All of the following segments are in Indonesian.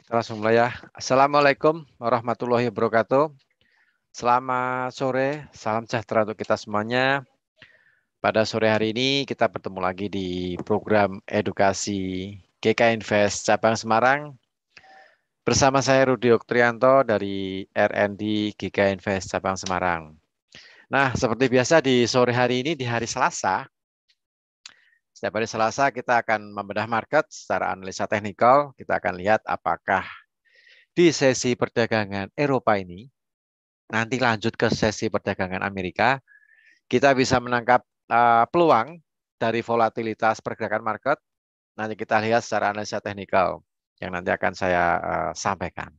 Langsung mulai ya. Assalamualaikum warahmatullahi wabarakatuh. Selamat sore, salam sejahtera untuk kita semuanya. Pada sore hari ini kita bertemu lagi di program edukasi GK Invest Cabang Semarang. Bersama saya Rudi Oktrianto dari RND GK Invest Cabang Semarang. Nah, seperti biasa di sore hari ini, di hari Selasa, setiap hari Selasa kita akan membedah market secara analisa teknikal. Kita akan lihat apakah di sesi perdagangan Eropa ini, nanti lanjut ke sesi perdagangan Amerika, kita bisa menangkap peluang dari volatilitas pergerakan market. Nanti kita lihat secara analisa teknikal yang nanti akan saya sampaikan.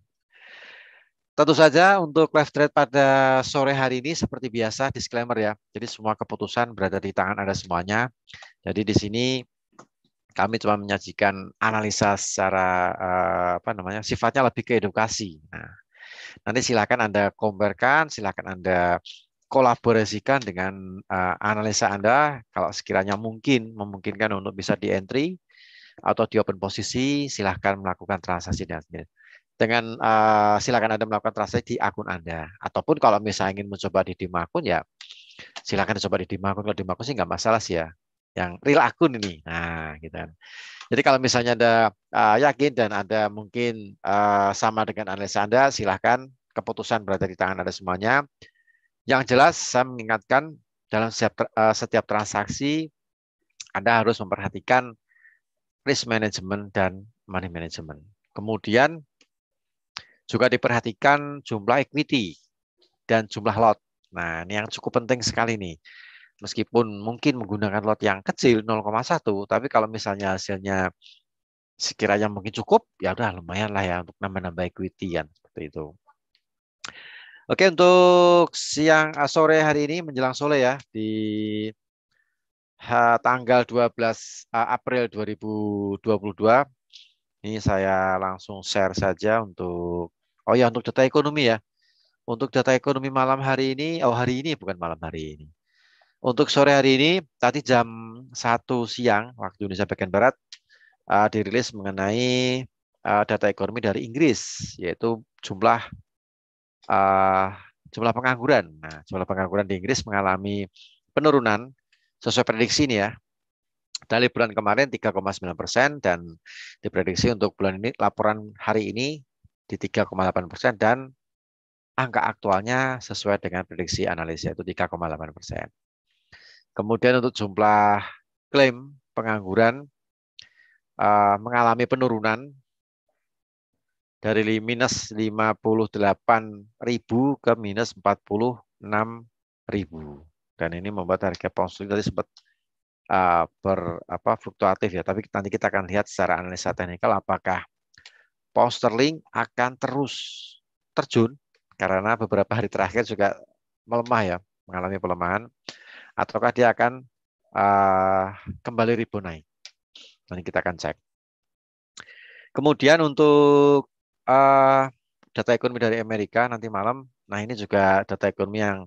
Tentu saja untuk live trade pada sore hari ini seperti biasa disclaimer ya. Jadi semua keputusan berada di tangan Anda semuanya. Jadi di sini kami cuma menyajikan analisa secara sifatnya lebih ke edukasi. Nah, nanti silakan Anda comparekan, silakan Anda kolaborasikan dengan analisa Anda. Kalau sekiranya memungkinkan untuk bisa di entry atau di open posisi, silakan melakukan transaksi dengan silakan Anda melakukan transaksi di akun Anda. Ataupun kalau misalnya ingin mencoba di demo akun, ya silakan dicoba di demo akun. Kalau demo akun sih nggak masalah sih ya. Yang real akun ini. Nah, gitu kan. Jadi kalau misalnya Anda yakin dan Anda mungkin sama dengan analisa Anda, silakan, keputusan berada di tangan Anda semuanya. Yang jelas saya mengingatkan dalam setiap transaksi Anda harus memperhatikan risk management dan money management. Kemudian juga diperhatikan jumlah equity dan jumlah lot. Nah, ini yang cukup penting sekali nih. Meskipun mungkin menggunakan lot yang kecil 0,1, tapi kalau misalnya hasilnya sekiranya mungkin cukup, ya udah lumayan lah ya untuk nambah-nambah equity kan seperti itu. Oke, untuk sore hari ini menjelang sore ya di tanggal 12 April 2022. Ini saya langsung share saja untuk untuk data ekonomi ya. Untuk data ekonomi malam hari ini, hari ini bukan malam hari ini. Untuk sore hari ini, tadi jam 1 siang waktu Indonesia bagian Barat, dirilis mengenai data ekonomi dari Inggris, yaitu uh, jumlah pengangguran. Nah, jumlah pengangguran di Inggris mengalami penurunan sesuai prediksi ini ya. Dari bulan kemarin 3,9% dan diprediksi untuk bulan ini laporan hari ini di 3,8% dan angka aktualnya sesuai dengan prediksi analis yaitu 3,8%. Kemudian untuk jumlah klaim pengangguran mengalami penurunan dari minus 58.000 ke minus 46.000. Dan ini membuat harga pound sterling tadi sempat fluktuatif ya. Tapi nanti kita akan lihat secara analisa teknikal apakah pound sterling akan terus terjun karena beberapa hari terakhir juga melemah ya, mengalami pelemahan, ataukah dia akan kembali rebound naik. Nanti kita akan cek. Kemudian untuk data ekonomi dari Amerika nanti malam, nah ini juga data ekonomi yang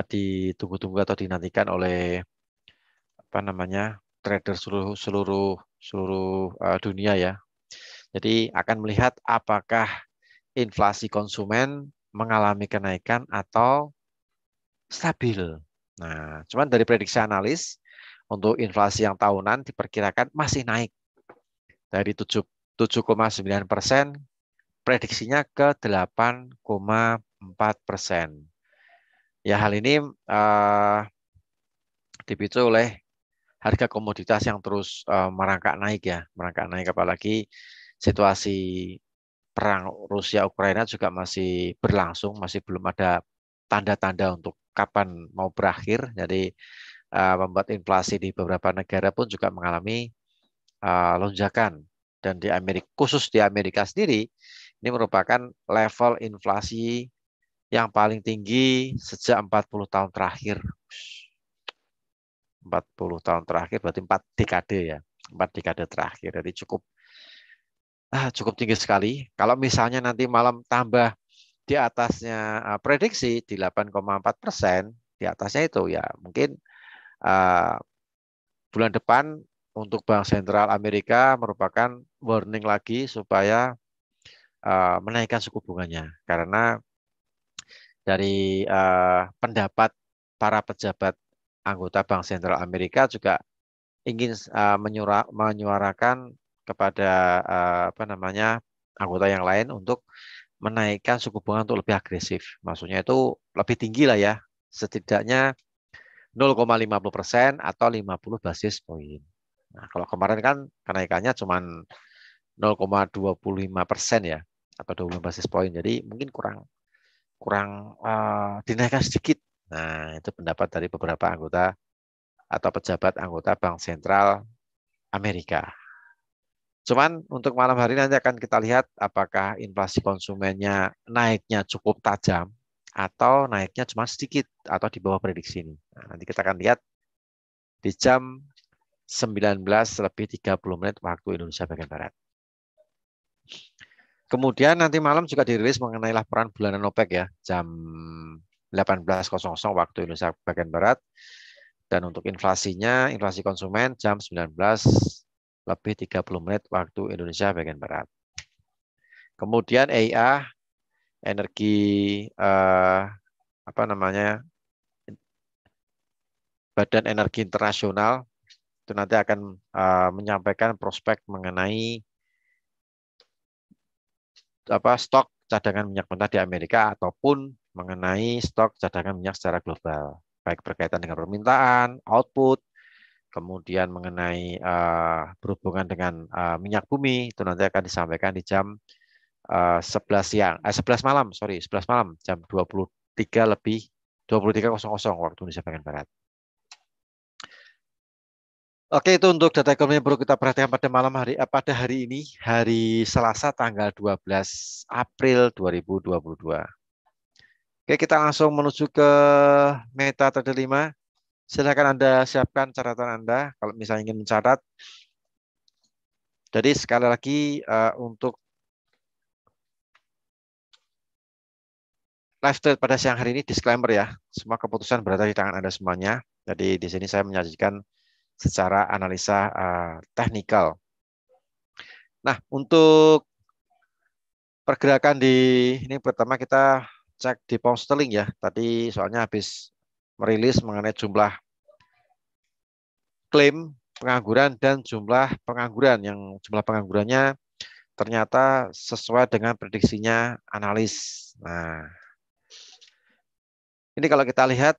ditunggu-tunggu atau dinantikan oleh trader seluruh dunia ya. Jadi akan melihat apakah inflasi konsumen mengalami kenaikan atau stabil. Nah, cuman dari prediksi analis untuk inflasi yang tahunan diperkirakan masih naik dari 7,9%, prediksinya ke 8,4%. Ya, hal ini dipicu oleh harga komoditas yang terus merangkak naik ya, merangkak naik, apalagi situasi perang Rusia-Ukraina juga masih berlangsung, masih belum ada tanda-tanda untuk kapan mau berakhir. Jadi membuat inflasi di beberapa negara pun juga mengalami lonjakan. Dan di Amerika, khusus di Amerika sendiri, ini merupakan level inflasi yang paling tinggi sejak 40 tahun terakhir. 40 tahun terakhir berarti 4 dekade ya. 4 dekade terakhir. Jadi cukup tinggi sekali. Kalau misalnya nanti malam tambah di atasnya prediksi di 8,4%, di atasnya itu ya mungkin bulan depan untuk Bank Sentral Amerika merupakan warning lagi supaya menaikkan suku bunganya karena dari pendapat para pejabat anggota Bank Sentral Amerika juga ingin menyuarakan kepada apa namanya anggota yang lain untuk menaikkan suku bunga untuk lebih agresif. Maksudnya itu lebih tinggi lah ya, setidaknya 0,50% atau 50 basis poin. Nah, kalau kemarin kan kenaikannya cuma 0,25% ya, atau 25 basis poin. Jadi mungkin kurang kurang dinaikkan sedikit. Nah, itu pendapat dari beberapa anggota atau pejabat anggota Bank Sentral Amerika. Cuman untuk malam hari nanti akan kita lihat apakah inflasi konsumennya naiknya cukup tajam atau naiknya cuma sedikit atau di bawah prediksi ini. Nah, nanti kita akan lihat di jam 19 lebih 30 menit waktu Indonesia bagian Barat. Kemudian nanti malam juga dirilis mengenai laporan bulanan OPEC ya, jam 18.00 waktu Indonesia bagian Barat. Dan untuk inflasinya, inflasi konsumen jam 19 lebih 30 menit waktu Indonesia bagian Barat. Kemudian EIA, energi apa namanya, Badan Energi Internasional itu nanti akan menyampaikan prospek mengenai stok cadangan minyak mentah di Amerika ataupun mengenai stok cadangan minyak secara global, baik berkaitan dengan permintaan, output, kemudian mengenai berhubungan dengan minyak bumi itu nanti akan disampaikan di jam 11 siang, 11 malam, sorry, 11 malam, jam 23 lebih 23.00 waktu Indonesia bagian Barat. Oke, itu untuk data ekonomi yang perlu kita perhatikan pada malam hari pada hari ini, hari Selasa tanggal 12 April 2022. Oke, kita langsung menuju ke MetaTrader 5. Silakan Anda siapkan catatan Anda kalau misalnya ingin mencatat. Jadi sekali lagi untuk live trade pada siang hari ini disclaimer ya, semua keputusan berada di tangan Anda semuanya. Jadi di sini saya menyajikan secara analisa teknikal. Nah, untuk pergerakan di ini pertama kita cek di pound sterling ya. Tadi soalnya habis merilis mengenai jumlah klaim pengangguran dan jumlah pengangguran yang jumlah penganggurannya ternyata sesuai dengan prediksinya analis. Nah, ini kalau kita lihat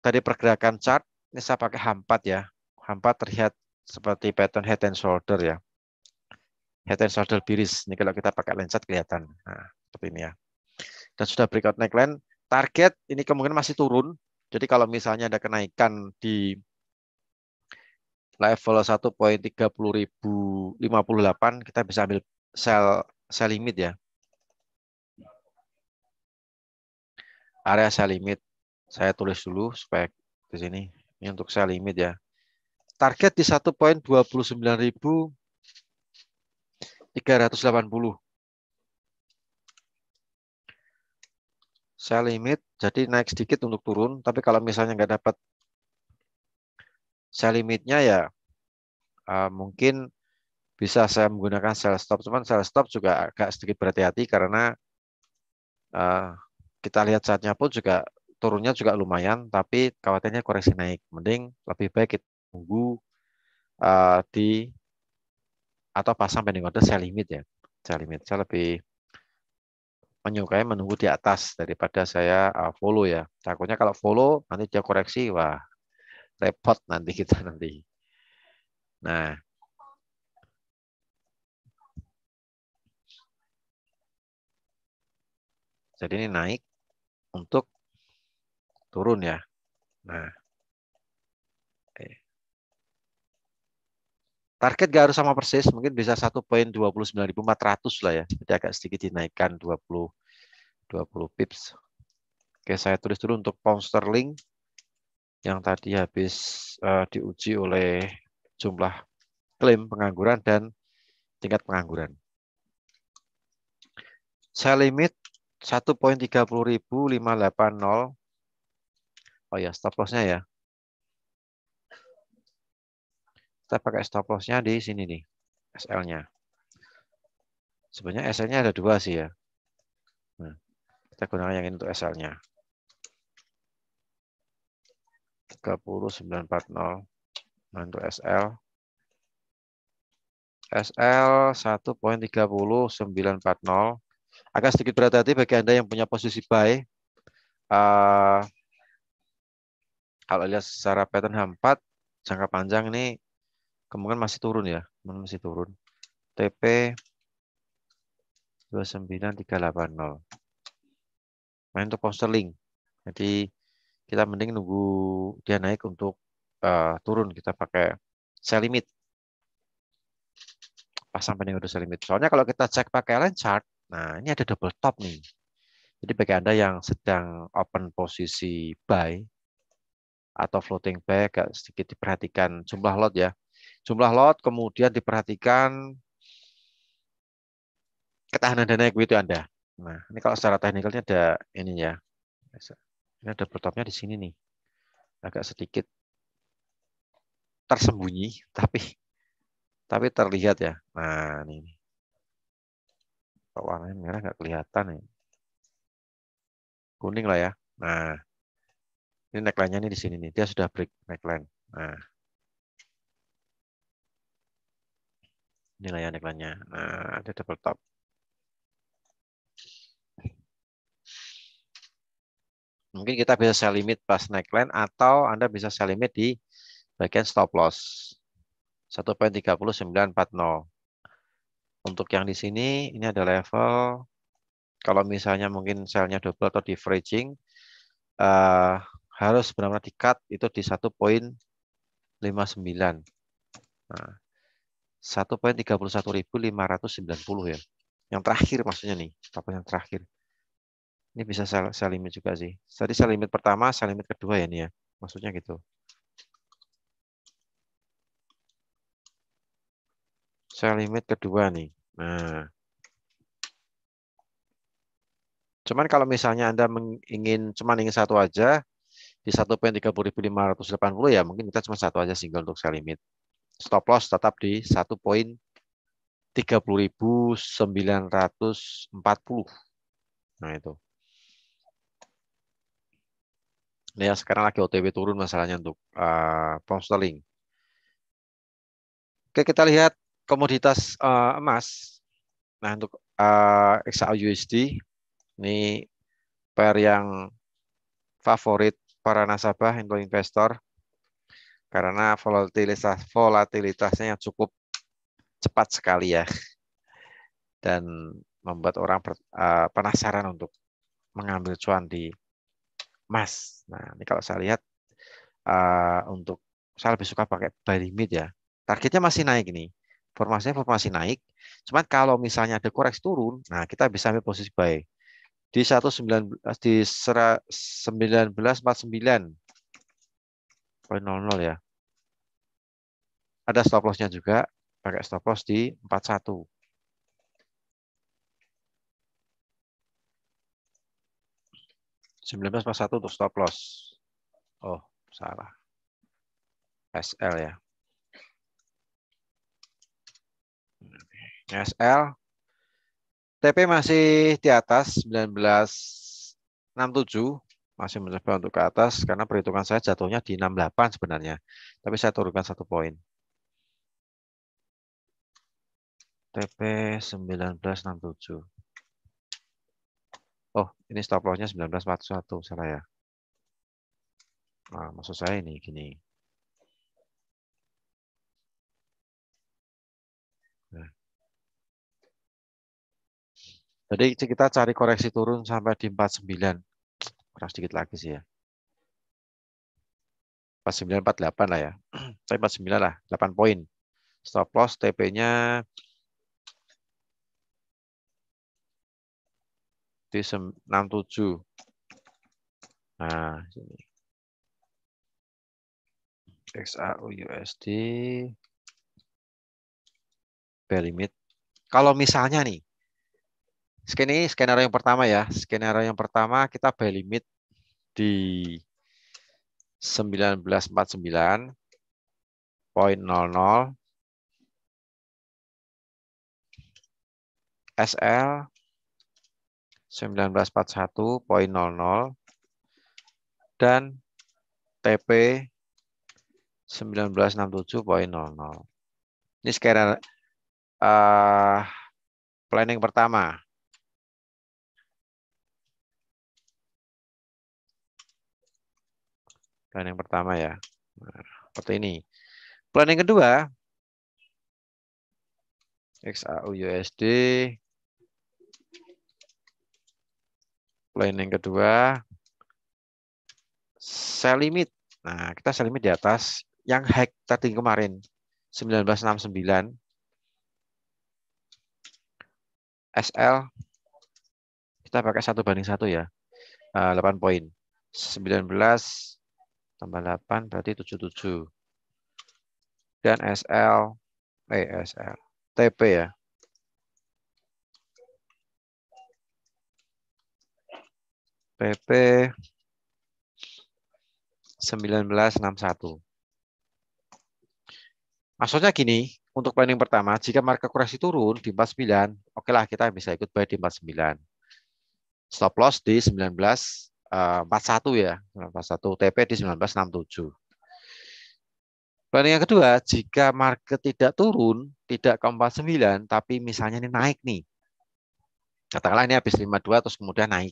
dari pergerakan chart, ini saya pakai H4 ya. H4 terlihat seperti pattern head and shoulder ya. Head and shoulder biris. Ini kalau kita pakai lensa kelihatan. Nah, seperti ini ya. Dan sudah breakout neckline. Target ini kemungkinan masih turun. Jadi kalau misalnya ada kenaikan di level 1.30.058, kita bisa ambil sell limit ya. Area sell limit. Saya tulis dulu supaya di sini. Ini untuk sell limit ya. Target di 1.29.380. Sell limit, jadi naik sedikit untuk turun. Tapi kalau misalnya nggak dapat sell limitnya ya mungkin bisa saya menggunakan sell stop. Cuman sell stop juga agak sedikit berhati-hati karena kita lihat saatnya pun juga turunnya juga lumayan, tapi khawatirnya koreksi naik. Mending lebih baik kita tunggu di atau pasang pending order sell limit ya. Sell limit saya lebih menyukai menunggu di atas daripada saya follow ya. Takutnya kalau follow nanti dia koreksi, wah repot nanti kita nanti. Nah, jadi ini naik untuk turun ya. Nah, target gak harus sama persis, mungkin bisa 1.29.400 lah ya. Jadi agak sedikit dinaikkan 20 pips. Oke, saya tulis dulu untuk pound sterling yang tadi habis diuji oleh jumlah klaim pengangguran dan tingkat pengangguran. Sell limit 1.30.580. Oh ya, stop loss-nya ya. Kita pakai stop loss-nya di sini nih, SL-nya. Sebenarnya SL-nya ada dua sih ya. Nah, kita gunakan yang ini untuk SL-nya. 30940. Nah, untuk SL. SL 1.30940. Agak sedikit berhati-hati bagi Anda yang punya posisi buy. Kalau lihat secara pattern H4, jangka panjang ini kemungkinan masih turun ya. Masih turun. TP 29380. Main untuk pound sterling. Jadi kita mending nunggu dia naik untuk turun. Kita pakai sell limit. Pasang pending order sell limit. Soalnya kalau kita cek pakai line chart, nah ini ada double top nih. Jadi bagi Anda yang sedang open posisi buy atau floating buy, agak sedikit diperhatikan jumlah lot ya. Jumlah lot, kemudian diperhatikan ketahanan dana equity Anda. Nah, ini kalau secara teknikalnya ada ini ya. Ini ada bertopnya di sini nih. Agak sedikit tersembunyi, tapi terlihat ya. Nah, ini. Kok warnanya merah nggak kelihatan ya. Kuning lah ya. Nah, ini neckline-nya ini di sini nih. Dia sudah break neckline. Nah, inilah ya neckline-nya. Nah, ada double top. Mungkin kita bisa sell limit pas neckline atau Anda bisa sell limit di bagian stop loss. 1.30940. Untuk yang di sini, ini ada level. Kalau misalnya mungkin sell-nya double atau diverging, harus benar-benar di-cut itu di 1.59. Nah, 1.31590 ya. Yang terakhir maksudnya nih, apa yang terakhir? Ini bisa sell limit juga sih. Tadi sell limit pertama, sell limit kedua ya nih ya. Maksudnya gitu. Sell limit kedua nih. Nah, cuman kalau misalnya Anda ingin satu aja di 1.30580 ya, mungkin kita cuma satu aja single untuk sell limit. Stop loss tetap di 1.30940. Nah, itu. Ini ya sekarang lagi OTW turun masalahnya untuk pound sterling. Oke, kita lihat komoditas emas. Nah, untuk XAUUSD ini pair yang favorit para nasabah untuk investor karena volatilitasnya yang cukup cepat sekali ya dan membuat orang penasaran untuk mengambil cuan di emas. Nah, ini kalau saya lihat untuk saya lebih suka pakai buy limit ya. Targetnya masih naik ini. Formasi naik. Cuman kalau misalnya ada koreksi turun, nah kita bisa ambil posisi buy di 1949.00 ya. Ada stop loss-nya juga, pakai stop loss di 41. 1941 untuk stop loss. Oh, salah. SL ya. SL TP masih di atas 1967, masih mencoba untuk ke atas karena perhitungan saya jatuhnya di 68 sebenarnya. Tapi saya turunkan 1 poin. TP 1967. Oh, ini stop loss-nya 1941 salah ya. Nah, maksud saya ini gini. Nah. Jadi kita cari koreksi turun sampai di 49. Kurang sedikit lagi sih ya. 4948 lah ya. Saya 49 lah, 8 poin. Stop loss TP-nya di 67. Nah, sini. XAUUSD buy limit. Kalau misalnya nih, skenario yang pertama ya. Skenario yang pertama kita buy limit di 1949.00. SL 1941.00 dan TP 1967.00. Ini sekira planning pertama. Planning pertama ya. Nah, seperti ini. Planning kedua XAUUSD. Planning kedua sell limit. Nah, kita sell limit di atas yang high tadi kemarin 1969. SL kita pakai 1:1 ya. 8 poin. 19 tambah 8 berarti 77. Dan SL TP ya. PP 1961. Maksudnya gini, untuk planning pertama, jika market koreksi turun di 49, oke lah kita bisa ikut buy di 49. Stop loss di 1941 ya, 1941 TP di 1967. Planning yang kedua, jika market tidak turun, tidak ke 49, tapi misalnya ini naik nih. Katakanlah ini habis 52 terus kemudian naik.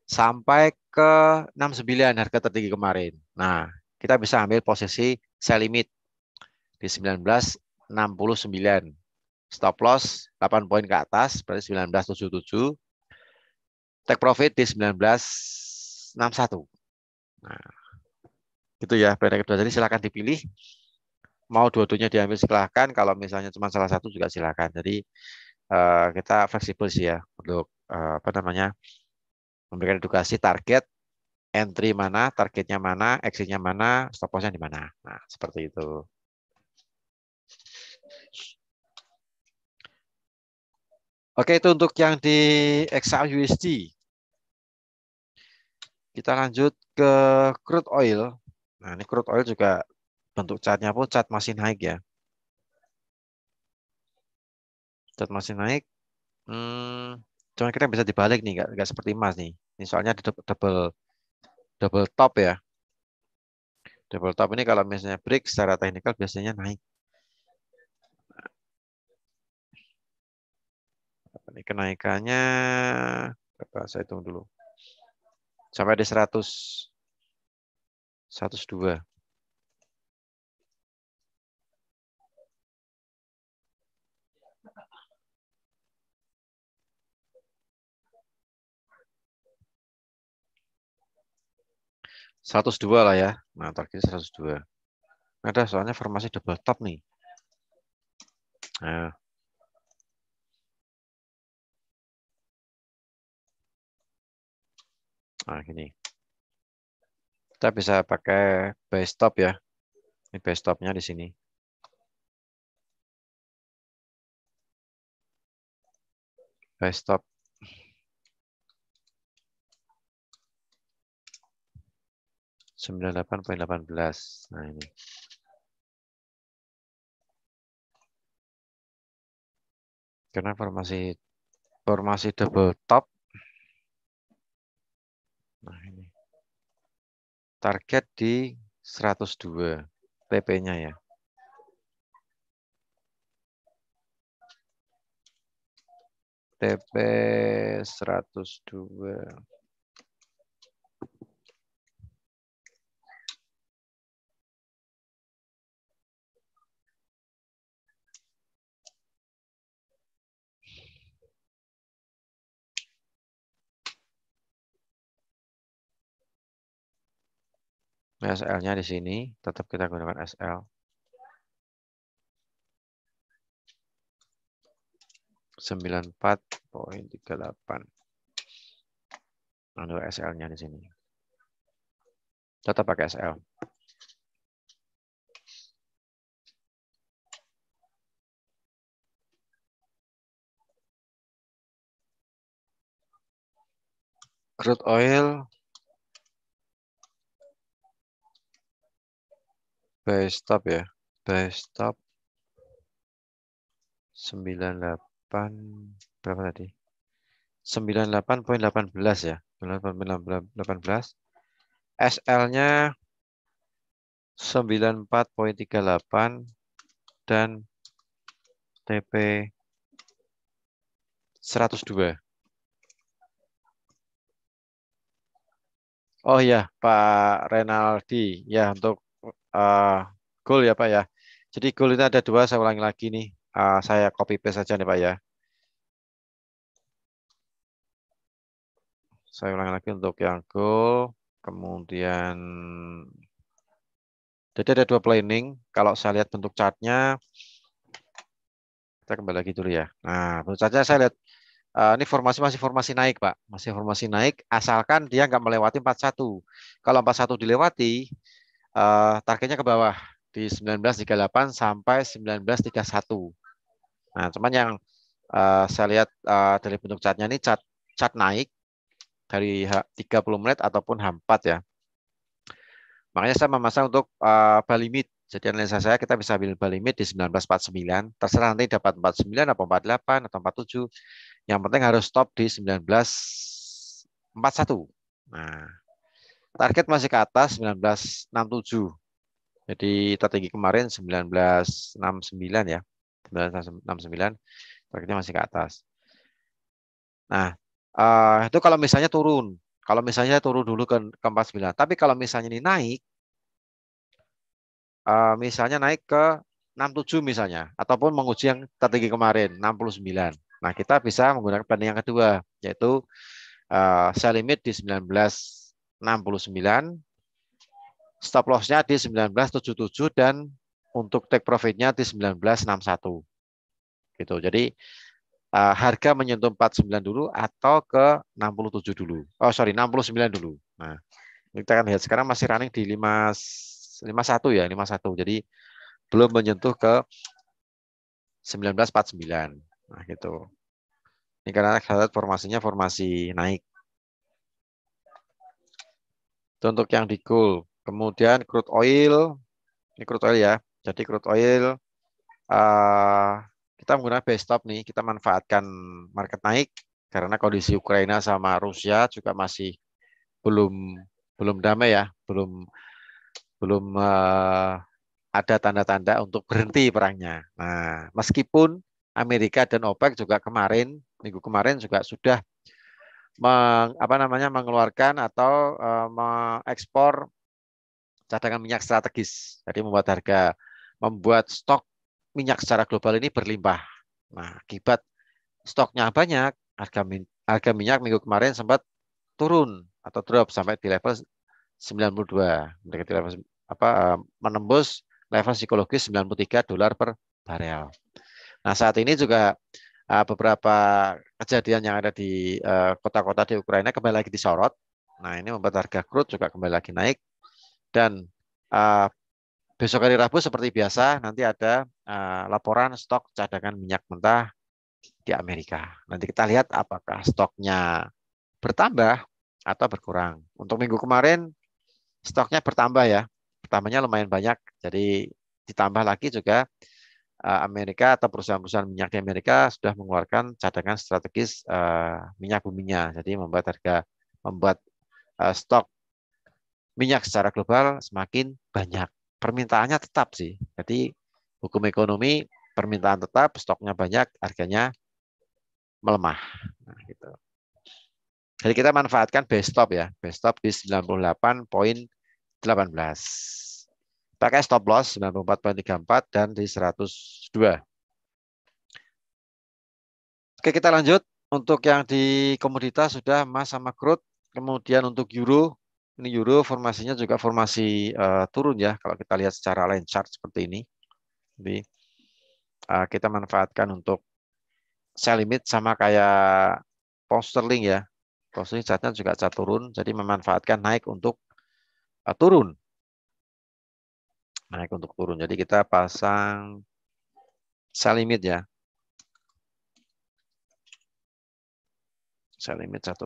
Sampai ke 69 harga tertinggi kemarin. Nah, kita bisa ambil posisi sell limit di 1969. Stop loss 8 poin ke atas, berarti 1977. Take profit di 1961. Nah, gitu ya. Planning kedua. Jadi silakan dipilih. Mau dua-duanya diambil silahkan. Kalau misalnya cuma salah satu juga silahkan. Jadi kita fleksibel sih ya untuk apa namanya memberikan edukasi target entry mana, targetnya mana, exit-nya mana, stop loss-nya di mana. Nah, seperti itu. Oke, itu untuk yang di XAUUSD. Kita lanjut ke crude oil. Nah, ini crude oil juga bentuk chartnya pun chart masih naik ya. Chart masih naik. Cuman kita bisa dibalik nih, nggak seperti emas nih. Ini soalnya ada double top ya. Double top ini kalau misalnya break secara teknikal biasanya naik. Ini kenaikannya berapa? Saya hitung dulu. Sampai di 102. 102 lah ya. Nah, targetnya 102. Ada soalnya formasi double top nih. Nah, gini. Kita bisa pakai buy stop ya. Ini buy stopnya di sini. Buy stop 98.18. Nah, ini. Karena formasi double top. Nah, ini. Target di 102 TP-nya ya. TP 102. SL-nya di sini, tetap kita gunakan SL. 94.38. Lalu SL-nya di sini. Tetap pakai SL. Crude oil buy stop ya. Buy stop 98. berapa tadi? 98,18 ya. 98,18. SL-nya 94,38 dan TP 102. Oh ya, Pak Renaldi, ya untuk goal ya Pak ya. Jadi goal itu ada dua, saya ulangi lagi nih. Saya copy paste saja nih Pak ya. Saya ulangi lagi untuk yang goal, kemudian jadi ada dua planning. Kalau saya lihat bentuk chartnya, kita kembali lagi dulu ya. Nah, bentuk chartnya saya lihat ini masih formasi naik Pak, masih formasi naik, asalkan dia nggak melewati 41. Kalau 41 dilewati, targetnya ke bawah di 1938 sampai 1931. Nah, cuman yang saya lihat dari bentuk chartnya ini chart naik dari 30 menit ataupun H4 ya. Makanya saya memasang untuk buy limit. Jadi analisa saya kita bisa ambil buy limit di 1949. Terserah nanti dapat 49 atau 48 atau 47. Yang penting harus stop di 1941. Nah, target masih ke atas 1967. Jadi tertinggi kemarin 1969 ya. 1969. Targetnya masih ke atas. Nah, itu kalau misalnya turun. Kalau misalnya turun dulu ke 49. Tapi kalau misalnya ini naik, misalnya naik ke 67 misalnya. Ataupun menguji yang tertinggi kemarin, 69. Nah, kita bisa menggunakan plan yang kedua, yaitu sell limit di 1969, stop loss-nya di 1977, dan untuk take profit-nya di 1961. Gitu. Jadi harga menyentuh 49 dulu atau ke 67 dulu. Oh sorry, 69 dulu. Nah, kita akan lihat sekarang masih running di 51 ya, 51. Jadi belum menyentuh ke 1949. Nah, gitu. Ini karena saya lihat formasinya formasi naik. Itu untuk yang di gold. Kemudian crude oil, ini crude oil ya. Jadi crude oil kita menggunakan buy stop nih, kita manfaatkan market naik karena kondisi Ukraina sama Rusia juga masih belum belum damai ya, belum belum ada tanda-tanda untuk berhenti perangnya. Nah, meskipun Amerika dan OPEC juga minggu kemarin juga sudah mengeluarkan atau mengekspor cadangan minyak strategis. Jadi membuat stok minyak secara global ini berlimpah. Nah, akibat stoknya banyak, harga minyak minggu kemarin sempat turun atau drop sampai di level 92. Mendekati level menembus level psikologis $93 per barel. Nah, saat ini juga beberapa kejadian yang ada di kota-kota di Ukraina kembali lagi disorot. Nah, ini membuat harga crude juga kembali lagi naik. Dan besok hari Rabu seperti biasa nanti ada laporan stok cadangan minyak mentah di Amerika. Nanti kita lihat apakah stoknya bertambah atau berkurang. Untuk minggu kemarin stoknya bertambah ya. Bertambahnya lumayan banyak. Jadi ditambah lagi juga Amerika atau perusahaan-perusahaan minyak di Amerika sudah mengeluarkan cadangan strategis minyak buminya. Jadi membuat stok minyak secara global semakin banyak. Permintaannya tetap sih. Jadi hukum ekonomi permintaan tetap, stoknya banyak, harganya melemah. Nah, gitu. Jadi kita manfaatkan buy stop ya. Buy stop di 98,18. Pakai stop loss 94,34 dan di 102. Oke, kita lanjut. Untuk yang di komoditas sudah emas sama crude. Kemudian untuk euro, ini euro formasinya juga formasi turun ya. Kalau kita lihat secara line chart seperti ini. Jadi kita manfaatkan untuk sell limit sama kayak pound sterling ya. Pound sterling chartnya juga cat turun. Jadi memanfaatkan naik untuk turun. Naik untuk turun. Jadi kita pasang sell limit ya. Sell limit 1.0.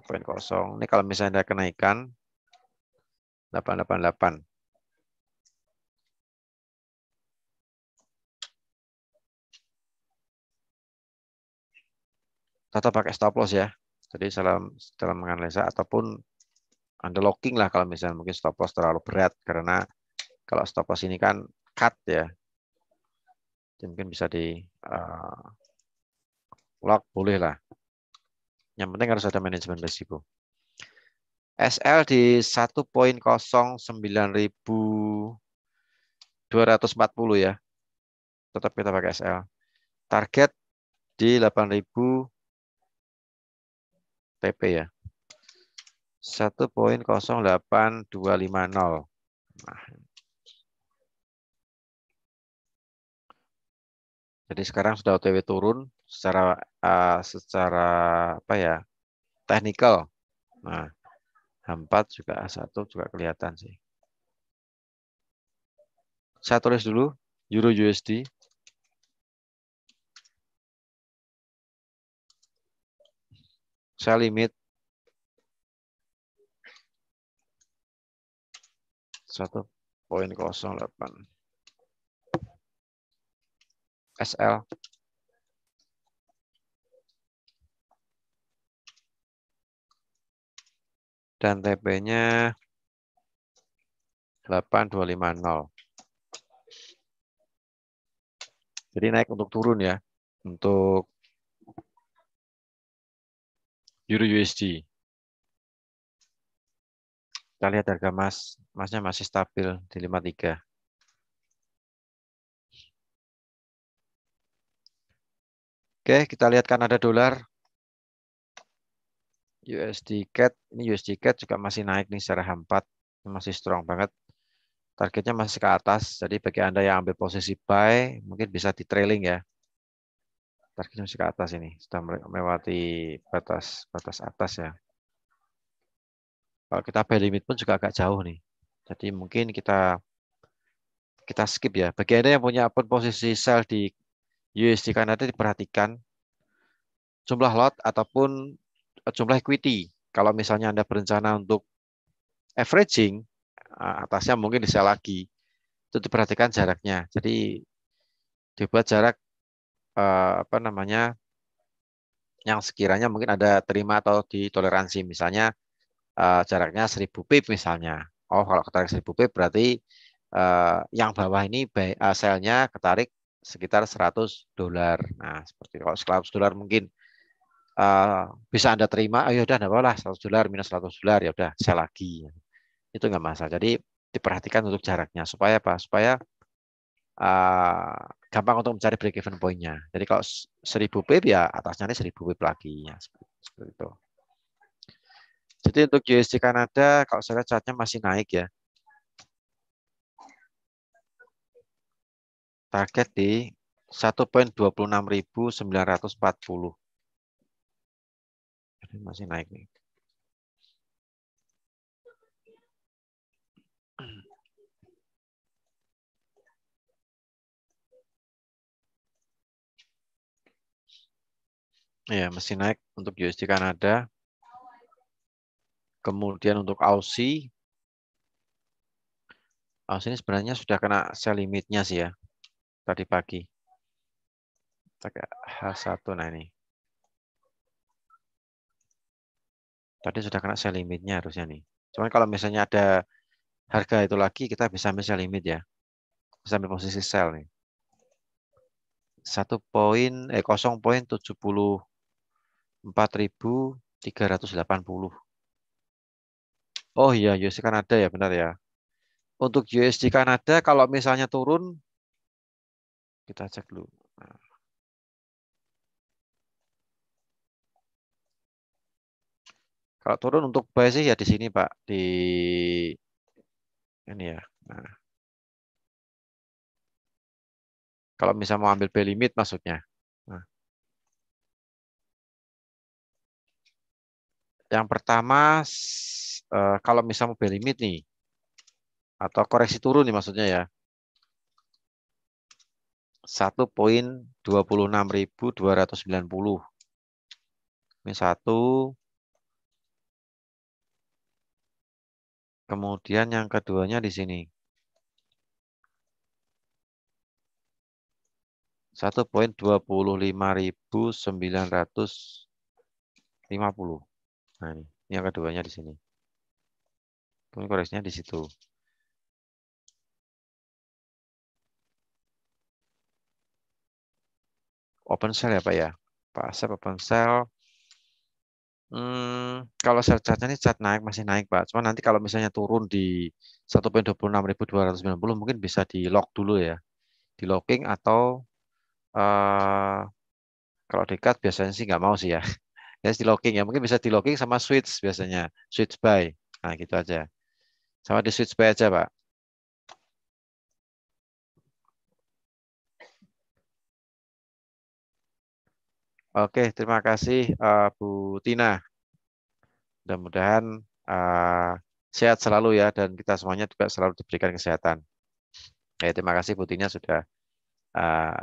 Ini kalau misalnya ada kenaikan 888. tetap pakai stop loss ya. Jadi dalam menganalisa ataupun Anda locking lah kalau misalnya mungkin stop loss terlalu berat karena kalau stop loss ini kan cut ya. Jadi mungkin bisa di lock boleh lah. Yang penting harus ada manajemen risiko. SL di 1.09.240 ya. Tetap kita pakai SL. Target di 8.000 TP ya. 1.08250. Nah, jadi sekarang sudah OTW turun secara apa ya? Teknikal. Nah, H4 juga A1 juga kelihatan sih. Saya tulis dulu Euro USD. Saya limit 1.08 SL. Dan TP-nya 8250. Jadi naik untuk turun ya. Untuk Euro USD. Kita lihat harga emasnya masih stabil di 53. Oke, kita lihat Kanada dolar. USD CAD, ini USD CAD juga masih naik nih secara H4. Masih strong banget. Targetnya masih ke atas. Jadi bagi Anda yang ambil posisi buy, mungkin bisa di trailing ya. Targetnya masih ke atas ini. Sudah melewati batas atas ya. Kalau kita buy limit pun juga agak jauh nih. Jadi mungkin kita skip ya. Bagi Anda yang punya posisi sell di USD Kanada, diperhatikan jumlah lot ataupun jumlah equity. Kalau misalnya Anda berencana untuk averaging, atasnya mungkin bisa lagi. Itu diperhatikan jaraknya. Jadi dibuat jarak apa namanya yang sekiranya mungkin ada terima atau ditoleransi. Misalnya jaraknya 1000 pip misalnya. Oh, kalau ketarik 1000 pip berarti yang bawah ini sell-nya ketarik sekitar $100. Nah, seperti kalau $100 mungkin bisa Anda terima, oh ya udah enggak apa-apa, $100 minus $100 ya udah sell lagi. Itu enggak masalah. Jadi diperhatikan untuk jaraknya supaya apa? Supaya gampang untuk mencari break even point-nya. Jadi kalau 1000 pip ya atasnya ini 1000 pip lagi ya seperti itu. Jadi untuk USD Kanada kalau saya lihat chartnya masih naik ya. Target di 1.26940. Jadi masih naik nih. Ya, masih naik untuk USD Kanada. Kemudian untuk Aussie. Aussie ini sebenarnya sudah kena sell limitnya sih ya. Tadi pagi. Pakai H1 nah ini. Tadi sudah kena sell limitnya harusnya nih. Cuman kalau misalnya ada harga itu lagi, kita bisa ambil sell limit ya. Bisa ambil posisi sell nih. 0.74.380. Oh iya, USD Kanada ya benar ya. Untuk USD Kanada kalau misalnya turun, kita cek dulu. Nah, kalau turun untuk buy sih ya di sini Pak, di ini ya. Nah, kalau misalnya mau ambil buy limit maksudnya. Nah, yang pertama kalau misalnya mau buy limit nih atau koreksi turun nih maksudnya ya. 1.26290. Ini satu. Kemudian yang keduanya di sini. 1.25990. 50. Nah, ini yang keduanya di sini. Ini koreksinya di situ. Open sell ya Pak ya. Pak Asep open sell. Kalau sell chartnya ini chart naik masih naik Pak. Cuma nanti kalau misalnya turun di 1.26.290 mungkin bisa di lock dulu ya. Di locking atau kalau dekat biasanya sih nggak mau sih ya. Ya di locking ya. Mungkin bisa di locking sama switch biasanya. Switch buy. Nah gitu aja. Sama di switch buy aja Pak. Oke, terima kasih Bu Tina. Mudah-mudahan uh, sehat selalu ya dan kita semuanya juga selalu diberikan kesehatan. Ya, terima kasih Bu Tina sudah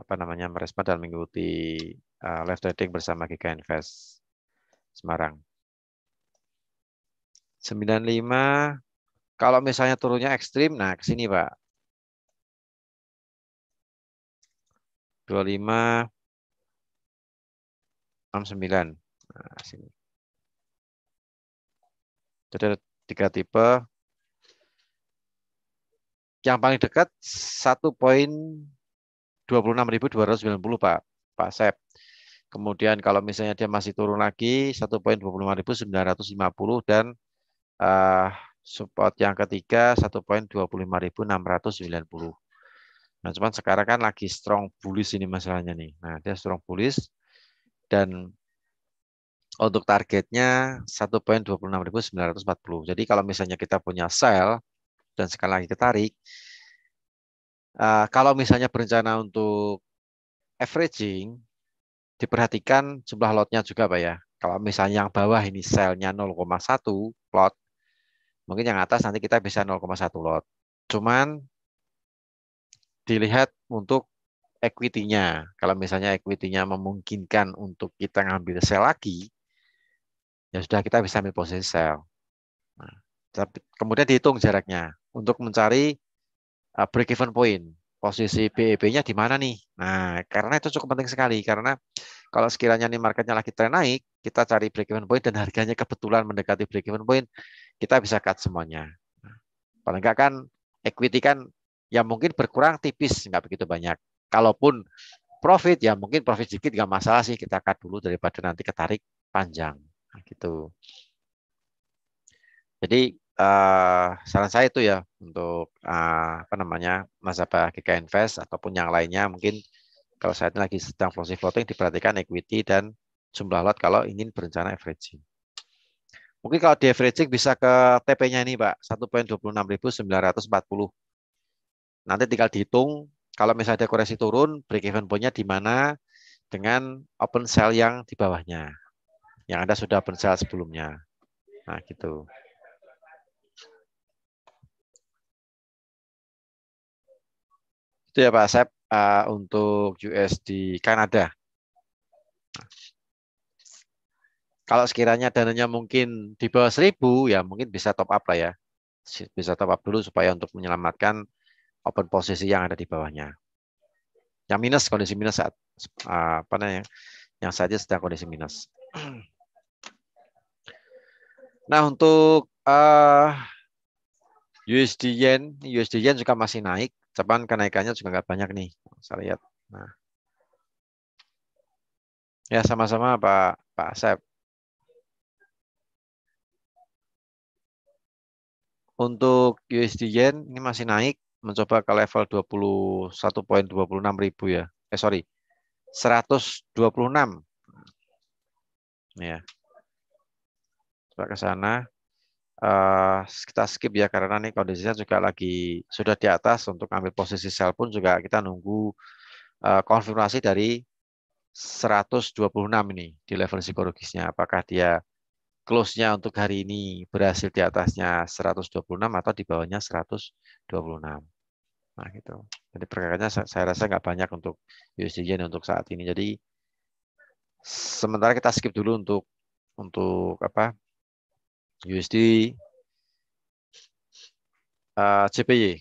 apa namanya merespon dan mengikuti live trading bersama GK Invest Semarang. 95 kalau misalnya turunnya ekstrim, nah ke sini Pak. 2569. Nah, sini. Jadi ada 3 tipe. Yang paling dekat 1.26290 Pak. Pak Sep. Kemudian kalau misalnya dia masih turun lagi 1.25950 dan uh, support yang ketiga 1.25690. Nah, cuman sekarang kan lagi strong bullish ini masalahnya nih. Nah, dia strong bullish dan untuk targetnya 1.26940. Jadi kalau misalnya kita punya sell dan sekali lagi ketarik, kalau misalnya berencana untuk averaging, diperhatikan jumlah lotnya juga Pak ya. Kalau misalnya yang bawah ini sell-nya 0,1 lot, mungkin yang atas nanti kita bisa 0,1 lot. Cuman dilihat untuk equity-nya. Kalau misalnya equity-nya memungkinkan untuk kita ngambil sell lagi, ya sudah kita bisa ambil posisi sell. Nah, kemudian dihitung jaraknya untuk mencari break even point. Posisi BEP-nya di mana nih? Nah, karena itu cukup penting sekali karena kalau sekiranya nih marketnya lagi tren naik, kita cari break even point dan harganya kebetulan mendekati break even point, kita bisa cut semuanya. Nah, paling enggak kan equity kan ya mungkin berkurang tipis, nggak begitu banyak. Kalaupun profit ya mungkin profit sedikit nggak masalah sih, kita cut dulu daripada nanti ketarik panjang. Nah, gitu. Jadi saran saya itu ya untuk apa namanya nasabah GK Invest ataupun yang lainnya mungkin kalau saat ini lagi sedang floating diperhatikan equity dan jumlah lot kalau ingin berencana averaging. Mungkin kalau di averaging bisa ke TP-nya ini Pak 1.26940. Nanti tinggal dihitung kalau misalnya ada koreksi turun break even point-nya di mana dengan open sell yang di bawahnya. Yang Anda sudah open sell sebelumnya. Nah, gitu. Itu ya Pak Asep untuk USD Kanada. Kalau sekiranya dananya mungkin di bawah 1.000 ya mungkin bisa top up lah ya. Bisa top up dulu supaya untuk menyelamatkan open posisi yang ada di bawahnya. Yang minus kondisi minus saat apa namanya? Yang saja sedang kondisi minus. Nah, untuk USD Yen juga masih naik. Cuman kenaikannya juga nggak banyak nih. Saya lihat. Nah, ya sama-sama Pak Asep. Untuk USD Yen ini masih naik mencoba ke level 21.26000 ya. Sorry, 126 ya. Coba ke sana. Kita skip ya karena nih kondisinya juga lagi sudah di atas untuk ambil posisi sell pun juga kita nunggu konfirmasi dari 126 ini di level psikologisnya. Apakah dia close-nya untuk hari ini berhasil di atasnya 126 atau di bawahnya 126. Nah, gitu. Jadi pergerakannya saya rasa nggak banyak untuk USD Yen untuk saat ini. Jadi sementara kita skip dulu untuk apa USD JPY.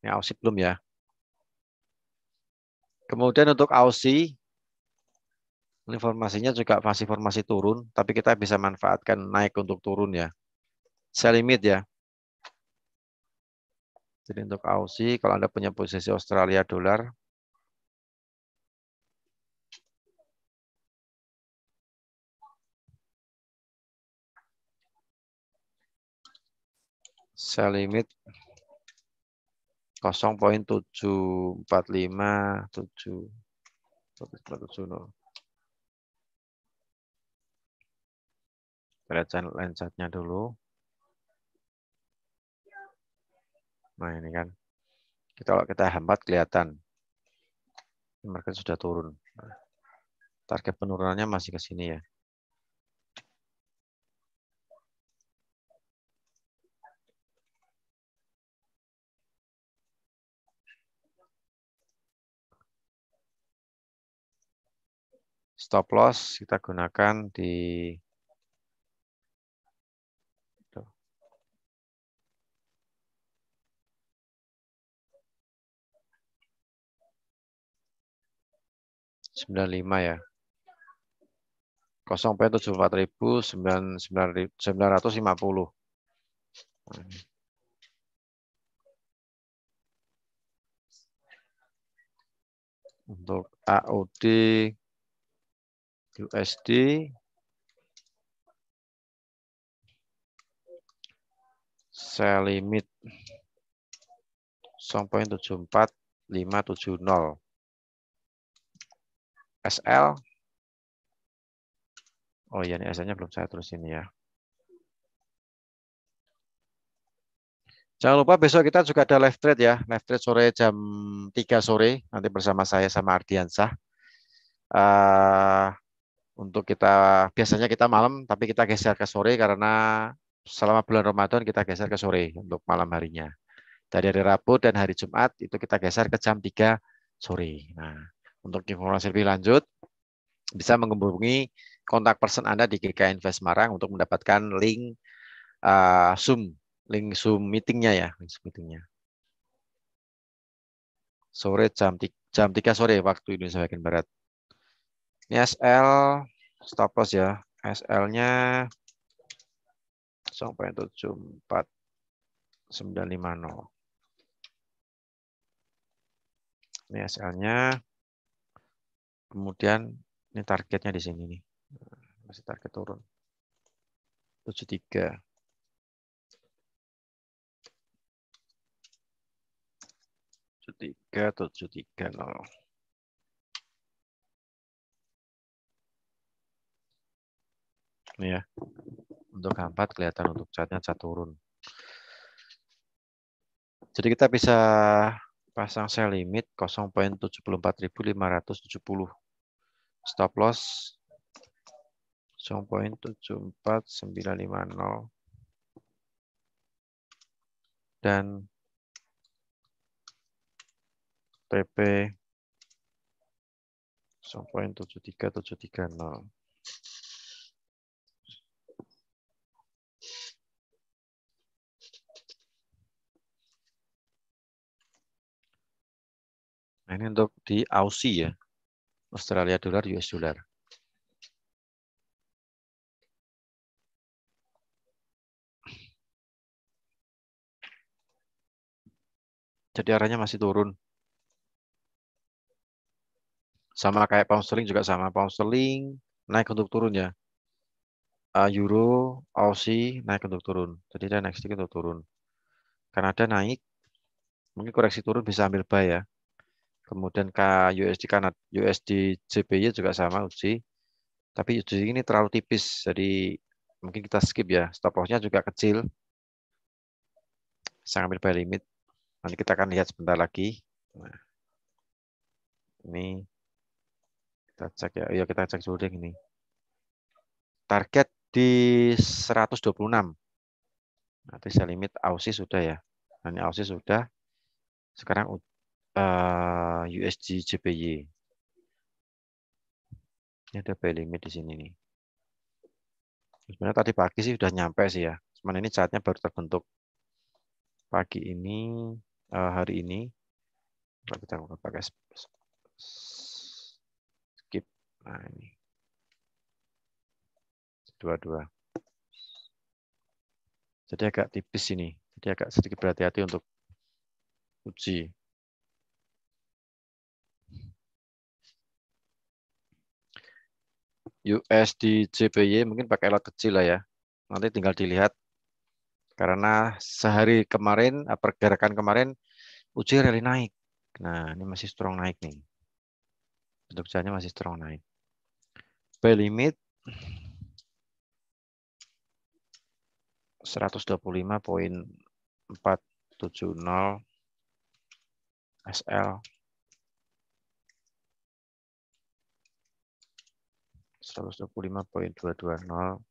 Ini Aussie belum ya. Kemudian untuk Aussie, informasinya juga masih formasi turun, tapi kita bisa manfaatkan naik untuk turun ya. Sell limit ya. Jadi untuk Aussie, kalau Anda punya posisi Australia dolar, sell limit 0.7457. Kita lihat channel line chart-nya dulu. Nah ini kan, kalau kita hambat kelihatan, market sudah turun. Target penurunannya masih ke sini ya. Stop loss kita gunakan di 95 ya. 0.74.950. Untuk AUD USD sell limit 0.74570. SL. Oh iya, ini SL-nya belum saya tulis ini ya. Jangan lupa besok kita juga ada live trade ya. Live trade sore jam 3 sore. Nanti bersama saya sama Ardiansah. Untuk kita, biasanya kita malam, tapi kita geser ke sore karena selama bulan Ramadan kita geser ke sore untuk malam harinya. Dari hari Rabu dan hari Jumat itu kita geser ke jam 3 sore. Nah, untuk informasi lebih lanjut, bisa menghubungi kontak person Anda di GK Invest Semarang untuk mendapatkan link Zoom, link Zoom meetingnya ya, link Zoom meetingnya. Sore jam 3 sore waktu Indonesia bagian Barat. Ini SL stop loss ya. SL-nya 0.74950. Ini SL-nya. Kemudian ini targetnya di sini nih. Masih target turun. 73. 730. Ini ya. Untuk hampat kelihatan untuk chartnya cat turun. Jadi kita bisa pasang sell limit 0.74570. Stop loss 0.74950 dan TP 0.73730. Nah, ini untuk di Aussie ya. Australia dolar, US dollar. Jadi arahnya masih turun. Sama kayak pound sterling juga sama. Pound sterling naik untuk turun ya. Euro, Aussie naik untuk turun. Jadi dia naik sedikit untuk turun. Kanada naik, mungkin koreksi turun bisa ambil buy ya. Kemudian USD Kanada, USD JPY juga sama USD. Tapi USD ini terlalu tipis, jadi mungkin kita skip ya. Stop loss-nya juga kecil. Bisa ambil buy limit. Nanti kita akan lihat sebentar lagi. Nah, ini kita cek ya. Ayo kita cek dulu deh ini. Target di 126. Nanti saya limit Aussie sudah ya. Nah, ini Aussie sudah. Sekarang USD JPY. Ini ada buy limit di sini nih. Sebenarnya tadi pagi sih sudah nyampe sih ya. Cuman ini chartnya baru terbentuk pagi ini, hari ini. Kalau kita pakai Skip. Nah, ini. 22. Jadi agak tipis ini. Jadi agak sedikit berhati-hati untuk uji. USD JPY mungkin pakai lot kecil lah ya. Nanti tinggal dilihat. Karena sehari kemarin, pergerakan kemarin, uji rally naik. Nah, ini masih strong naik nih. Bentuk jahnya masih strong naik. Buy limit 125.470 SL 125.220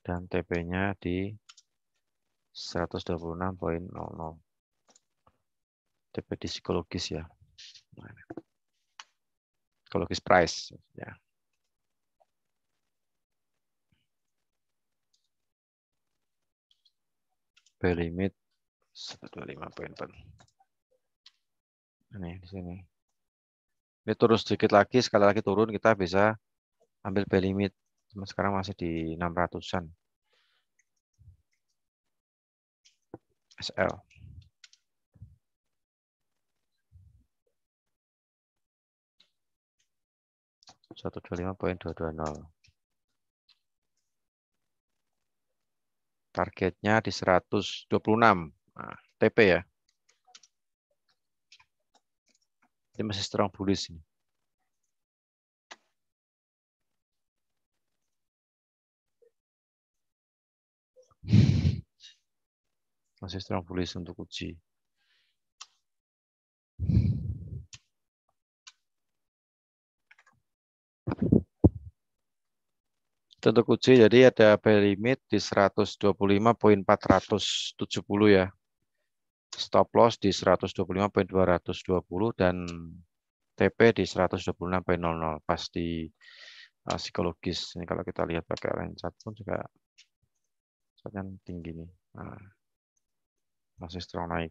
dan TP-nya di 126.00. TP di psikologis ya. Psikologis price ya. Buy limit 125.4. Ini di sini. Ini turun sedikit lagi, sekali lagi turun kita bisa ambil buy limit. Cuma sekarang masih di 600-an. SL. Satu 125.220. Targetnya di 126. Nah, TP ya. Ini masih strong bullish ini. Masih strong bullish untuk uji. Untuk uji jadi ada buy limit di 125.470 ya. Stop loss di 125.220 dan TP di 126.00 pas di psikologis. Ini kalau kita lihat pakai line chart pun juga yang tinggi nih. Nah, masih strong naik.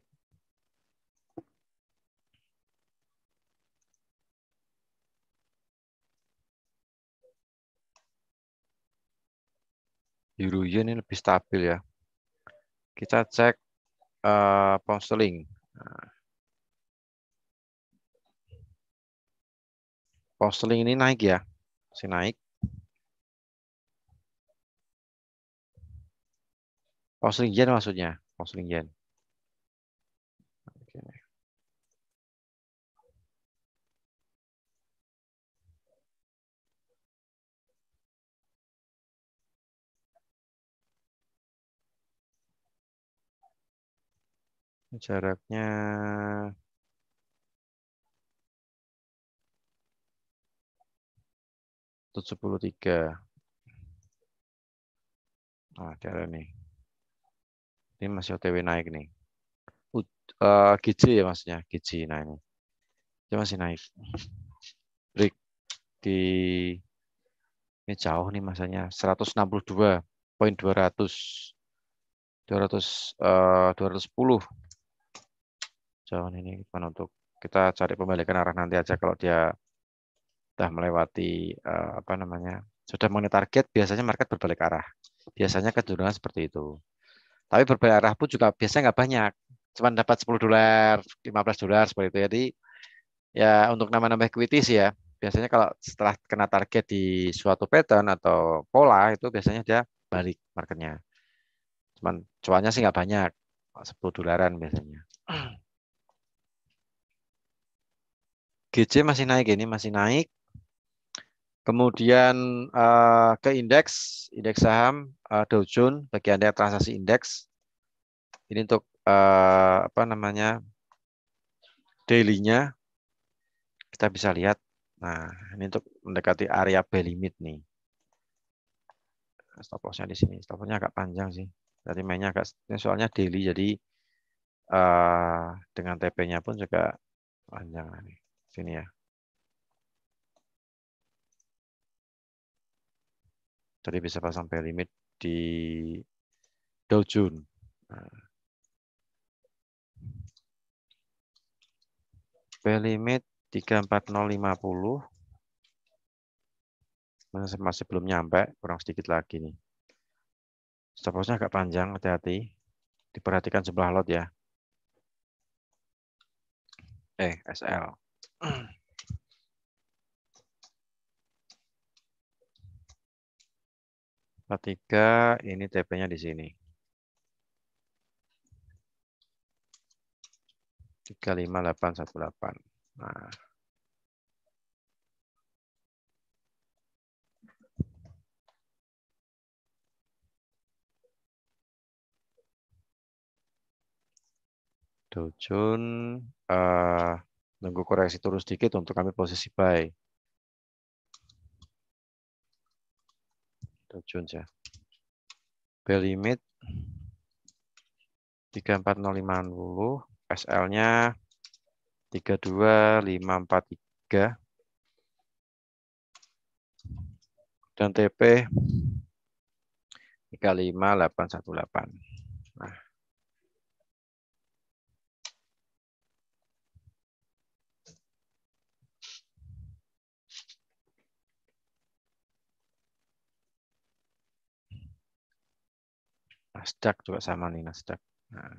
Euro yen ini lebih stabil ya. Kita cek pound sterling. Nah, pound sterling ini naik ya. Masih naik. Pound sterling yen maksudnya. Pound sterling yen. Oke. Jaraknya 73. Nah, daerah nih. Ini masih OTW naik nih. GJ ya maksudnya. GJ. Nah ini. Dia masih naik. Break di ini jauh nih masanya. 162.200. 210. Jauh ini gimana untuk kita cari pembalikan arah nanti aja kalau dia sudah melewati apa namanya? Sudah mengenai target, biasanya market berbalik arah. Biasanya kecenderungan seperti itu. Tapi berbalik arah pun juga biasanya nggak banyak. Cuma dapat $10, $15 seperti itu. Jadi ya untuk nama-nama equities ya, biasanya kalau setelah kena target di suatu pattern atau pola itu biasanya dia balik marketnya. Cuman cuannya sih nggak banyak, $10 biasanya. GC masih naik ini, masih naik. Kemudian ke indeks saham Dow Jones bagi Anda yang transaksi indeks. Ini untuk apa namanya daily-nya kita bisa lihat. Nah, ini untuk mendekati area buy limit nih. Stop loss-nya di sini. Stop loss-nya agak panjang sih. Jadi mainnya agak ini soalnya daily jadi dengan TP-nya pun juga panjang nih. Sini ya. Jadi bisa pasang buy limit di Dow Jones. Buy limit 34050. Masih belum nyampe, kurang sedikit lagi nih. Stop loss-nya agak panjang, hati-hati. Diperhatikan sebelah lot ya. SL. 43, ini TP-nya di sini. 35818. Nah, Dow Jones nunggu koreksi turun sedikit untuk kami posisi buy. Dow Jones ya. Buy limit 34050, SL-nya 32543 dan TP 35818. Nah, Nasdaq juga sama nih, Nasdaq. Nah,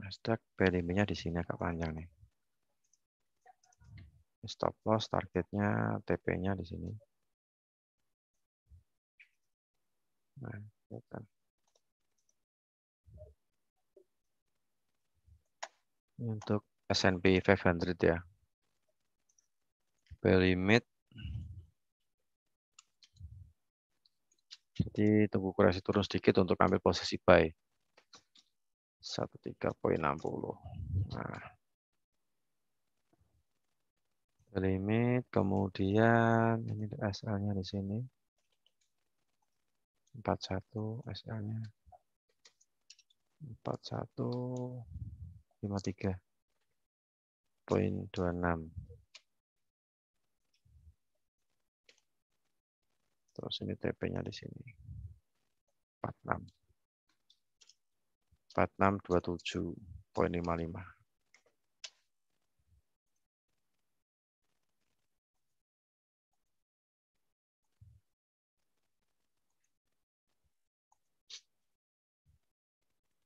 Nasdaq PDB-nya di sini agak panjang nih. Stop loss targetnya TP-nya di sini. Nah, kan. Ini untuk S&P 500 ya. Buy limit. Jadi tunggu koreksi turun sedikit untuk ambil posisi buy. 13.60. Nah, limit, kemudian ini SL-nya di sini. 41 SL-nya. 4153.26. Terus ini TP-nya di sini. 46. 4627.55.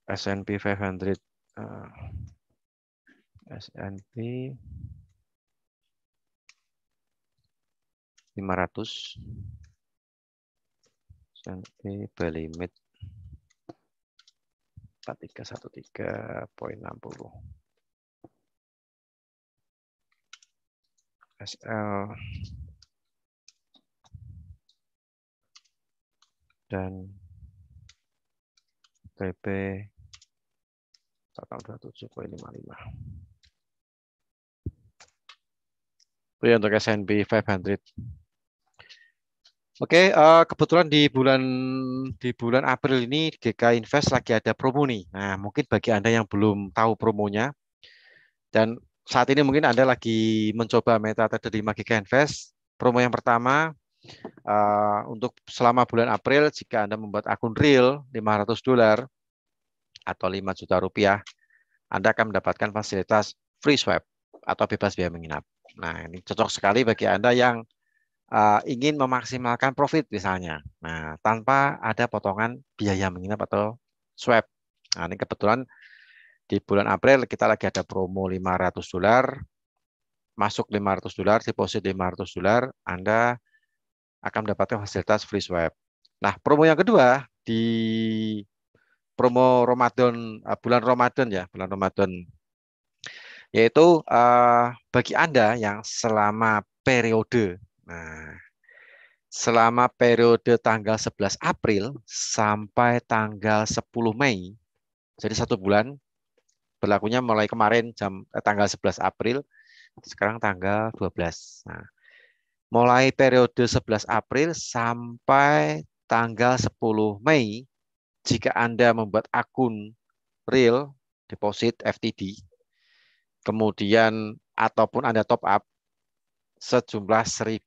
S&P 500 S&P 500 S&P buy limit 4313.60. SL dan TP 427.55. Itu ya untuk S&P 500. Oke, kebetulan di bulan April ini GK Invest lagi ada promo nih. Nah, mungkin bagi Anda yang belum tahu promonya dan saat ini mungkin Anda lagi mencoba MetaTrader 5 GK Invest, promo yang pertama untuk selama bulan April jika Anda membuat akun real $500 atau 5 juta rupiah, Anda akan mendapatkan fasilitas free swap atau bebas biaya menginap. Nah, ini cocok sekali bagi Anda yang ingin memaksimalkan profit misalnya. Nah, tanpa ada potongan biaya menginap atau swap. Nah, ini kebetulan di bulan April kita lagi ada promo $500, masuk $500, deposit $500, Anda akan mendapatkan fasilitas free swap. Nah, promo yang kedua di promo Ramadan, bulan Ramadan ya, bulan Ramadan, yaitu bagi Anda yang selama periode, nah, selama periode tanggal 11 April sampai tanggal 10 Mei, jadi 1 bulan, berlakunya mulai kemarin tanggal 11 April, sekarang tanggal 12. Nah, mulai periode 11 April sampai tanggal 10 Mei, jika Anda membuat akun real, deposit, FTD, kemudian ataupun Anda top up sejumlah $1.000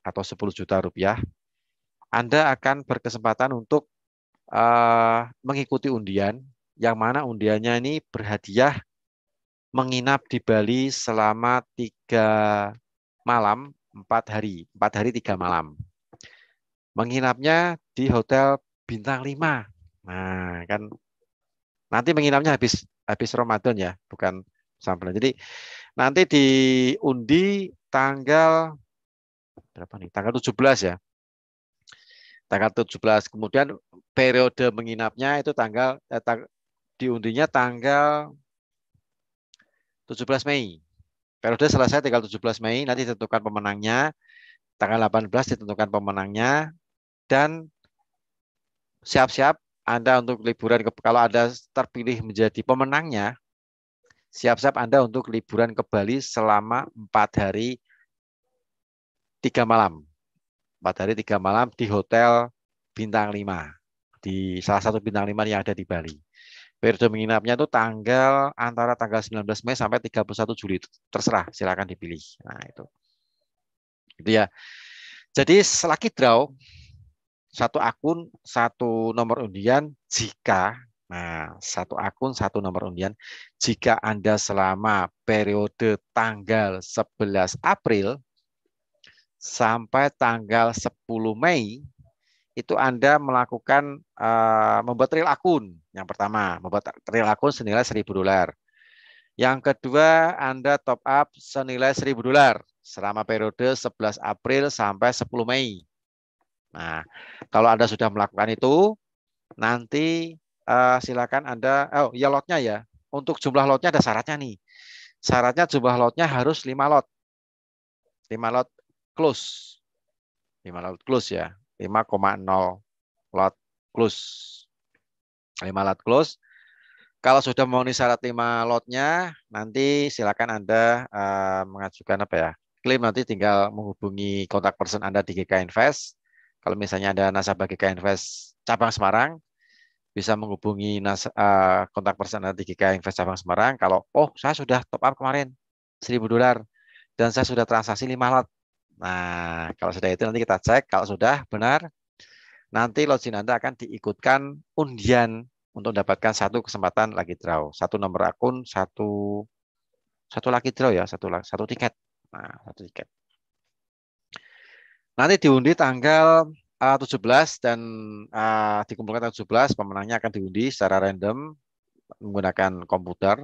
atau 10 juta rupiah, Anda akan berkesempatan untuk mengikuti undian yang mana undiannya ini berhadiah menginap di Bali selama 3 malam, 4 hari. 4 hari, 3 malam. Menginapnya di hotel bintang 5. Nah, kan nanti menginapnya habis Ramadan ya, bukan sampai. Jadi nanti diundi tanggal berapa nih? Tanggal 17 ya. Tanggal 17. Kemudian periode menginapnya itu diundinya tanggal 17 Mei. Periode selesai tanggal 17 Mei, nanti ditentukan pemenangnya. Tanggal 18 ditentukan pemenangnya. Dan siap-siap Anda untuk liburan. Kalau Anda terpilih menjadi pemenangnya, siap-siap Anda untuk liburan ke Bali selama 4 hari, 3 malam. 4 hari, 3 malam di hotel bintang 5. Di salah satu bintang 5 yang ada di Bali. Periode menginapnya itu antara tanggal 19 Mei sampai 31 Juli. Terserah, silakan dipilih. Nah, itu. Gitu ya. Jadi selagi draw, satu akun, satu nomor undian, satu akun, satu nomor undian, jika Anda selama periode tanggal 11 April sampai tanggal 10 Mei, itu Anda melakukan membuat real akun. Yang pertama, membuat real akun senilai $1.000. Yang kedua, Anda top up senilai $1.000 selama periode 11 April sampai 10 Mei. Nah, kalau Anda sudah melakukan itu, nanti silakan Anda, ya lotnya ya. Untuk jumlah lotnya ada syaratnya nih. Syaratnya jumlah lotnya harus 5 lot. 5 lot close. 5 lot close ya. 5,0 lot close. 5 lot close. Kalau sudah memenuhi syarat 5 lotnya, nanti silakan Anda mengajukan apa ya? Klaim, nanti tinggal menghubungi kontak person Anda di GK Invest. Kalau misalnya ada nasabah GK Invest cabang Semarang, bisa menghubungi kontak person Anda di GK Invest cabang Semarang. Kalau saya sudah top up kemarin $1.000 dan saya sudah transaksi 5 lot. Nah, kalau sudah itu nanti kita cek. Kalau sudah benar, nanti login Anda akan diikutkan undian untuk mendapatkan satu kesempatan lagi draw. Satu nomor akun, satu lagi draw ya, satu tiket. Nah, satu tiket. Nanti diundi tanggal 17 dan dikumpulkan tanggal 17, pemenangnya akan diundi secara random menggunakan komputer.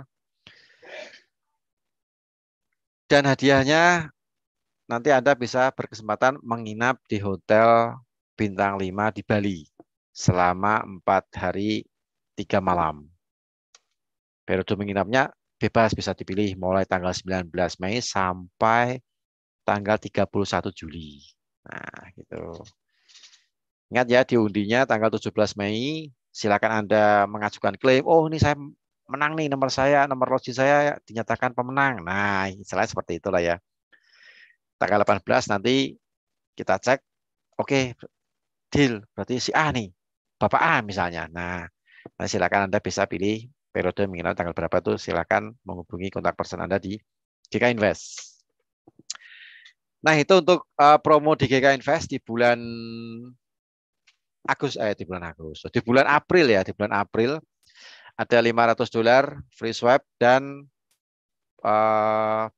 Dan hadiahnya nanti Anda bisa berkesempatan menginap di hotel bintang 5 di Bali selama 4 hari, 3 malam. Periode menginapnya bebas, bisa dipilih mulai tanggal 19 Mei sampai tanggal 31 Juli. Nah, gitu. Ingat ya, diundinya tanggal 17 Mei, silakan Anda mengajukan klaim. Oh, ini saya menang nih, nomor login saya dinyatakan pemenang. Nah, istilahnya seperti itulah ya. Tanggal 18 nanti kita cek, oke, deal, berarti si A nih, Bapak A misalnya. Nah, silakan Anda bisa pilih periode menginap tanggal berapa itu, silakan menghubungi kontak person Anda di GK Invest. Nah, itu untuk promo di GK Invest di bulan di bulan April ya, di bulan April ada $500 free swap dan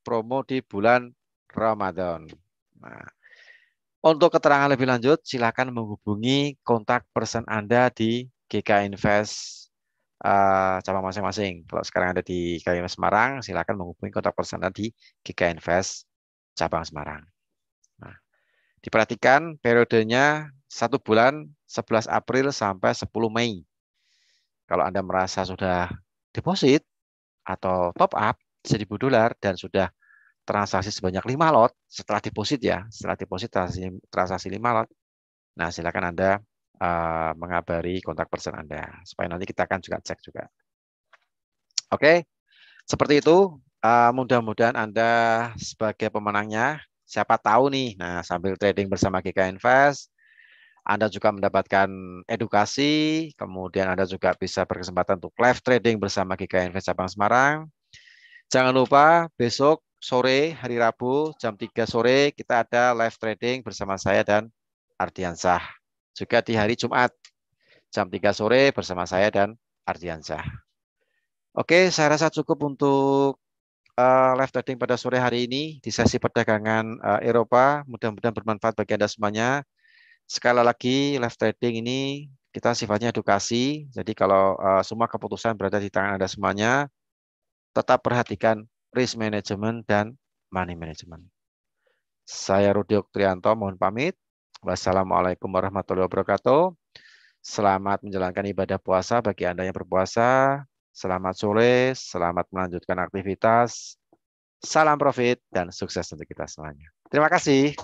promo di bulan Ramadan. Nah, untuk keterangan lebih lanjut, silakan menghubungi kontak person Anda di GK Invest cabang masing-masing. Kalau sekarang ada di GK Invest Semarang, silakan menghubungi kontak person Anda di GK Invest cabang Semarang. Nah, diperhatikan periodenya 1 bulan, 11 April sampai 10 Mei. Kalau Anda merasa sudah deposit atau top up $1.000 dan sudah transaksi sebanyak 5 lot setelah deposit ya, setelah deposit transaksi 5 lot. Nah, silakan Anda mengabari kontak person Anda supaya nanti kita akan juga cek juga. Oke, seperti itu. Mudah-mudahan Anda sebagai pemenangnya, siapa tahu nih. Nah, sambil trading bersama GK Invest, Anda juga mendapatkan edukasi, kemudian Anda juga bisa berkesempatan untuk live trading bersama GK Invest cabang Semarang. Jangan lupa besok sore hari Rabu jam 3 sore kita ada live trading bersama saya dan Ardiansyah. Juga di hari Jumat jam 3 sore bersama saya dan Ardiansyah. Oke, saya rasa cukup untuk live trading pada sore hari ini di sesi perdagangan Eropa. Mudah-mudahan bermanfaat bagi Anda semuanya. Sekali lagi, live trading ini kita sifatnya edukasi. Jadi kalau semua keputusan berada di tangan Anda semuanya, tetap perhatikan risk management dan money management. Saya Rudi Oktrianto, mohon pamit. Wassalamualaikum warahmatullahi wabarakatuh. Selamat menjalankan ibadah puasa bagi Anda yang berpuasa. Selamat sore, selamat melanjutkan aktivitas. Salam profit dan sukses untuk kita semuanya. Terima kasih.